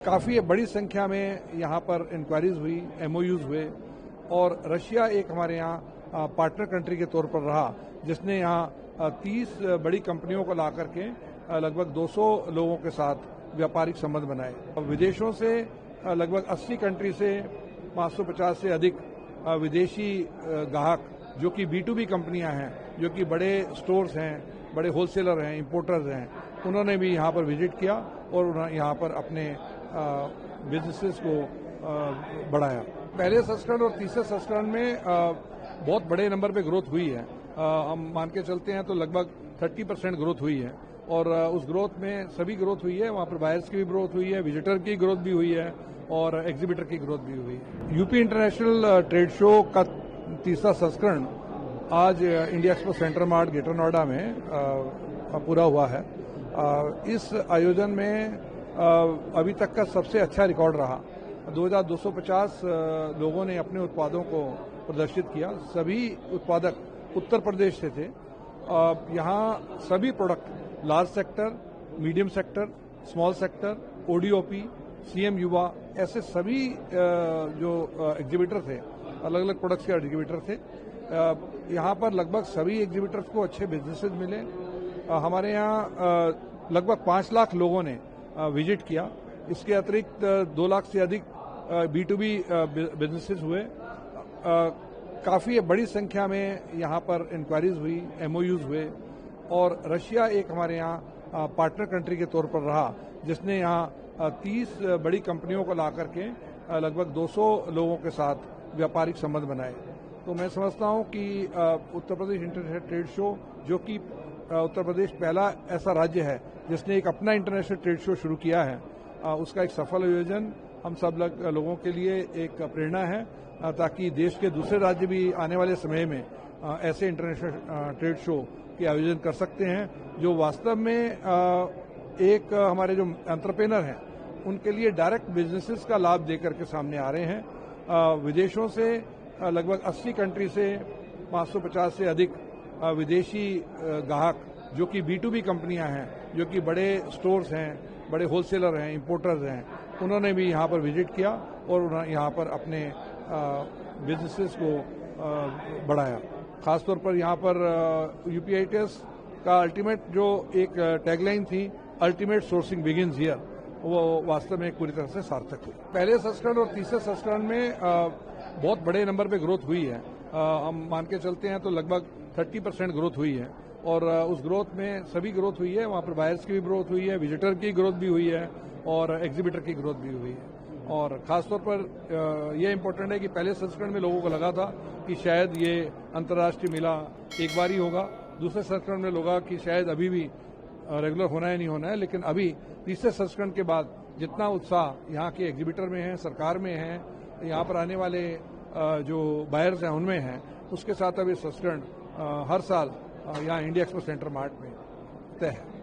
काफ़ी बड़ी संख्या में यहाँ पर इंक्वायरीज हुई, एमओयूज हुए और रशिया एक हमारे यहाँ पार्टनर कंट्री के तौर पर रहा, जिसने यहाँ 30 बड़ी कंपनियों को ला करके लगभग 200 लोगों के साथ व्यापारिक संबंध बनाए। विदेशों से लगभग 80 कंट्री से 550 से अधिक विदेशी ग्राहक जो कि B2B कंपनियां हैं, जो कि बड़े स्टोर्स हैं, बड़े होलसेलर हैं, इंपोर्टर्स हैं, उन्होंने भी यहाँ पर विजिट किया और यहाँ पर अपने बिजनेसेस को बढ़ाया। पहले संस्करण और तीसरे संस्करण में बहुत बड़े नंबर पे ग्रोथ हुई है। हम मान के चलते हैं तो लगभग 30% ग्रोथ हुई है और उस ग्रोथ में सभी ग्रोथ हुई है। वहाँ पर बायर्स की भी ग्रोथ हुई है, विजिटर की ग्रोथ भी हुई है और एग्जीबिटर की ग्रोथ भी हुई है। यूपी इंटरनेशनल ट्रेड शो का तीसरा संस्करण आज India expo centre mart greater Noida में पूरा हुआ है। इस आयोजन में अभी तक का सबसे अच्छा रिकॉर्ड रहा। 2250 लोगों ने अपने उत्पादों को प्रदर्शित किया। सभी उत्पादक उत्तर प्रदेश से थे। यहाँ सभी product large sector, medium sector, small sector, ODOP, CM युवा, ऐसे सभी जो एग्जीबिटर थे, अलग अलग प्रोडक्ट्स के एग्जीबिटर थे। यहाँ पर लगभग सभी एग्जीबिटर्स को अच्छे बिजनेसेस मिले। हमारे यहाँ लगभग 5 लाख लोगों ने विजिट किया। इसके अतिरिक्त 2 लाख से अधिक B2B बिजनेसेस हुए। काफ़ी बड़ी संख्या में यहाँ पर इंक्वायरीज हुई, एमओयूज हुए और रशिया एक हमारे यहाँ पार्टनर कंट्री के तौर पर रहा, जिसने यहाँ 30 बड़ी कंपनियों को ला करके लगभग 200 लोगों के साथ व्यापारिक संबंध बनाए। तो मैं समझता हूँ कि Uttar Pradesh international trade show, जो कि उत्तर प्रदेश पहला ऐसा राज्य है जिसने एक अपना इंटरनेशनल ट्रेड शो शुरू किया है, उसका एक सफल आयोजन हम सब लोगों के लिए एक प्रेरणा है, ताकि देश के दूसरे राज्य भी आने वाले समय में ऐसे इंटरनेशनल ट्रेड शो के आयोजन कर सकते हैं, जो वास्तव में एक हमारे जो एंटरप्रेन्योर हैं उनके लिए डायरेक्ट बिजनेसेस का लाभ देकर के सामने आ रहे हैं। विदेशों से लगभग 80 कंट्री से 550 से अधिक विदेशी ग्राहक जो कि B2B कंपनियां हैं, जो कि बड़े स्टोर्स हैं, बड़े होलसेलर हैं, इंपोर्टर्स हैं, उन्होंने भी यहाँ पर विजिट किया और यहाँ पर अपने बिजनेसेस को बढ़ाया। खासतौर पर यहाँ पर यूपीआईटीएस का अल्टीमेट जो एक टैगलाइन थी, अल्टीमेट सोर्सिंग बिगिन्स हियर, वो वास्तव में पूरी तरह से सार्थक हुई। पहले संस्करण और तीसरे संस्करण में बहुत बड़े नंबर पे ग्रोथ हुई है। हम मान के चलते हैं तो लगभग 30% ग्रोथ हुई है और उस ग्रोथ में सभी ग्रोथ हुई है। वहाँ पर बायर्स की भी ग्रोथ हुई है, विजिटर की ग्रोथ भी हुई है और एग्जीबिटर की ग्रोथ भी हुई है। और खासतौर पर यह इम्पोर्टेंट है कि पहले संस्करण में लोगों को लगा था कि शायद ये अंतर्राष्ट्रीय मेला एक बार ही होगा। दूसरे संस्करण में लगा कि शायद अभी भी रेगुलर होना है, नहीं होना है, लेकिन अभी तीसरे संस्करण के बाद जितना उत्साह यहाँ के एग्जीबिटर में है, सरकार में है, यहाँ पर आने वाले जो बायर्स हैं उनमें हैं, उसके साथ अब ये संस्करण हर साल यहाँ इंडिया एक्सपो सेंटर मार्ट में तय है।